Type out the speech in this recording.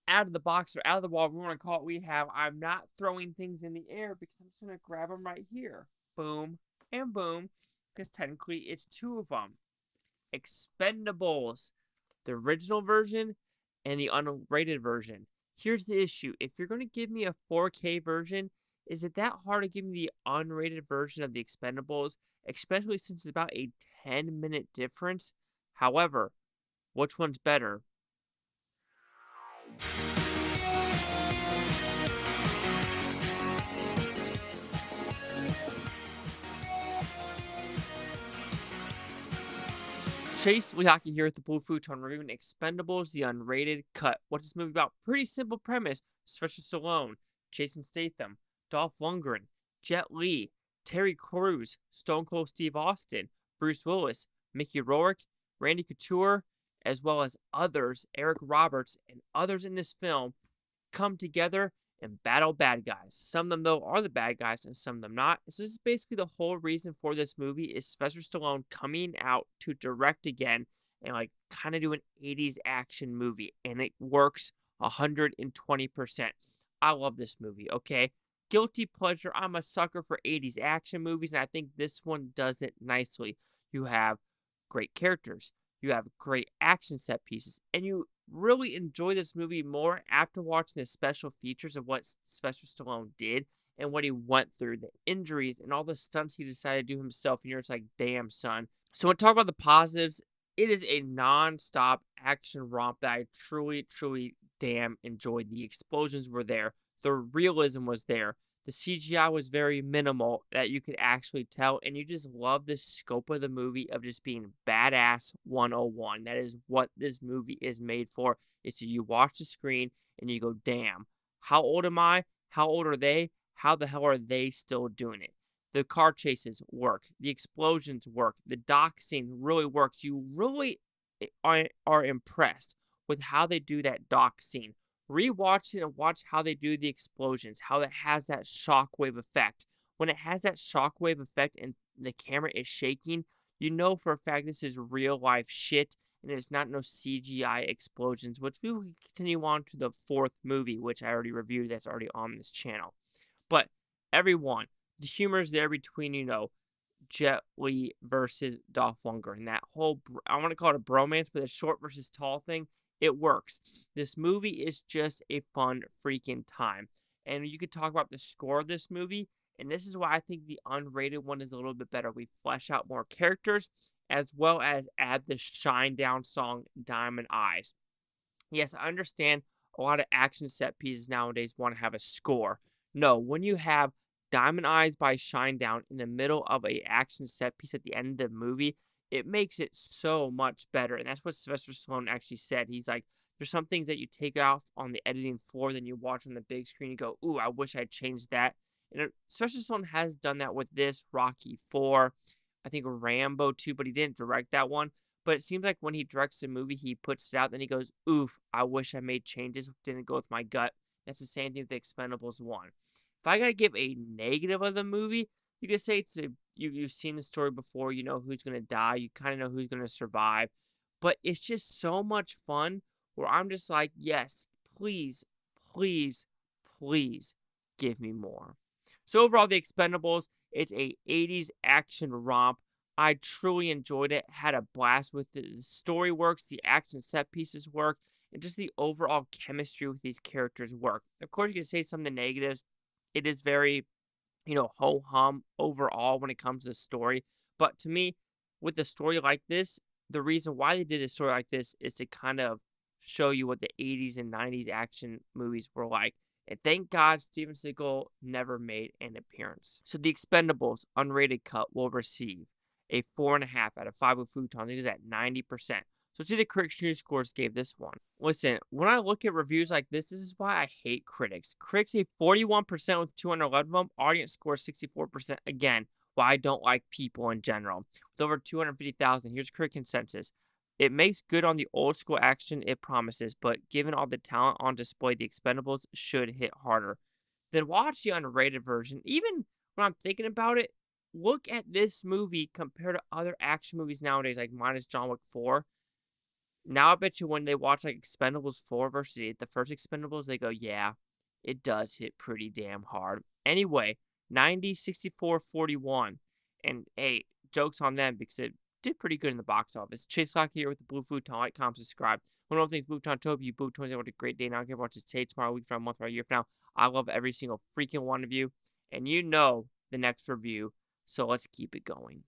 out of the box or out of the wall, if we want to call it, we have, I'm not throwing things in the air because I'm just going to grab them right here. Boom and boom, because technically it's two of them. Expendables, the original version and the unrated version. Here's the issue. If you're going to give me a 4K version, is it that hard to give me the unrated version of the Expendables, especially since it's about a 10-minute difference? However, which one's better? Chase Lehocky here with the Blue Futon reviewing Expendables, the unrated cut. What's this movie about? Pretty simple premise. Sylvester Stallone, Jason Statham, Dolph Lundgren, Jet Li, Terry Crews, Stone Cold Steve Austin, Bruce Willis, Mickey Rourke, Randy Couture, as well as others, Eric Roberts, and others in this film come together and battle bad guys. Some of them, though, are the bad guys, and some of them not. So this is basically the whole reason for this movie is Sylvester Stallone coming out to direct again and like kind of do an 80s action movie, and it works 120%. I love this movie, okay? Guilty pleasure, I'm a sucker for 80s action movies, and I think this one does it nicely. You have great characters, you have great action set pieces, and you really enjoy this movie more after watching the special features of what Sylvester Stallone did and what he went through, the injuries and all the stunts he decided to do himself. And you're just like, damn, son. So when I talk about the positives, it is a non-stop action romp that I truly, truly damn enjoyed. The explosions were there. The realism was there. The CGI was very minimal that you could actually tell, and you just love the scope of the movie of just being badass 101. That is what this movie is made for. Is so you watch the screen and you go, damn, how old am I? How old are they? How the hell are they still doing it? The car chases work. The explosions work. The dock scene really works. You really are impressed with how they do that dock scene. Rewatch it and watch how they do the explosions, how it has that shockwave effect. When it has that shockwave effect and the camera is shaking, you know for a fact this is real life shit and it's not no CGI explosions, which we will continue on to the fourth movie, which I already reviewed, that's already on this channel. But everyone, the humor is there between, Jet Li versus Dolph Lundgren. That whole, I want to call it a bromance, but the short versus tall thing, it works. This movie is just a fun freaking time. And you could talk about the score of this movie, and this is why I think the unrated one is a little bit better. We flesh out more characters, as well as add the Shine Down song, Diamond Eyes. Yes, I understand a lot of action set pieces nowadays want to have a score. No, when you have Diamond Eyes by Shinedown in the middle of a action set piece at the end of the movie, it makes it so much better. And that's what Sylvester Stallone actually said. He's like, there's some things that you take off on the editing floor, then you watch on the big screen, you go, ooh, I wish I'd changed that. And Sylvester Stallone has done that with this, Rocky 4, I think Rambo 2, but he didn't direct that one. But it seems like when he directs a movie, he puts it out, then he goes, oof, I wish I made changes, didn't go with my gut. That's the same thing with the Expendables 1. If I gotta give a negative of the movie, you could say you've seen the story before, you know who's gonna die, you kind of know who's gonna survive, but it's just so much fun where I'm just like, yes, please, please, please give me more. So overall, The Expendables, it's a 80s action romp. I truly enjoyed it, had a blast with it. The story works, the action set pieces work, and just the overall chemistry with these characters work. Of course, you can say some of the negatives. It is very, ho-hum overall when it comes to story. But to me, with a story like this, the reason why they did a story like this is to kind of show you what the 80s and 90s action movies were like. And thank God Steven Seagal never made an appearance. So The Expendables unrated cut will receive a 4.5 out of 5 with Futon. It is at 90%. So see the critics' news scores gave this one. Listen, when I look at reviews like this is why I hate critics. Critics say 41% with 211 of them. Audience score 64%. Again, why I don't like people in general. With over 250,000, here's critic consensus. It makes good on the old school action it promises, but given all the talent on display, The Expendables should hit harder. Then watch the unrated version. Even when I'm thinking about it, look at this movie compared to other action movies nowadays, like minus John Wick 4. Now I bet you when they watch like Expendables 4 versus 8, the first Expendables, they go, yeah, it does hit pretty damn hard. Anyway, 90, 64, 41. And hey, jokes on them because it did pretty good in the box office. Chase Lock here with the Blue Futon. Like, comment, subscribe. One of the things Futon told you, Futon, have a great day. Now, I don't care what to say tomorrow, week from a month, or a year from now. I love every single freaking one of you. And you know the next review. So let's keep it going.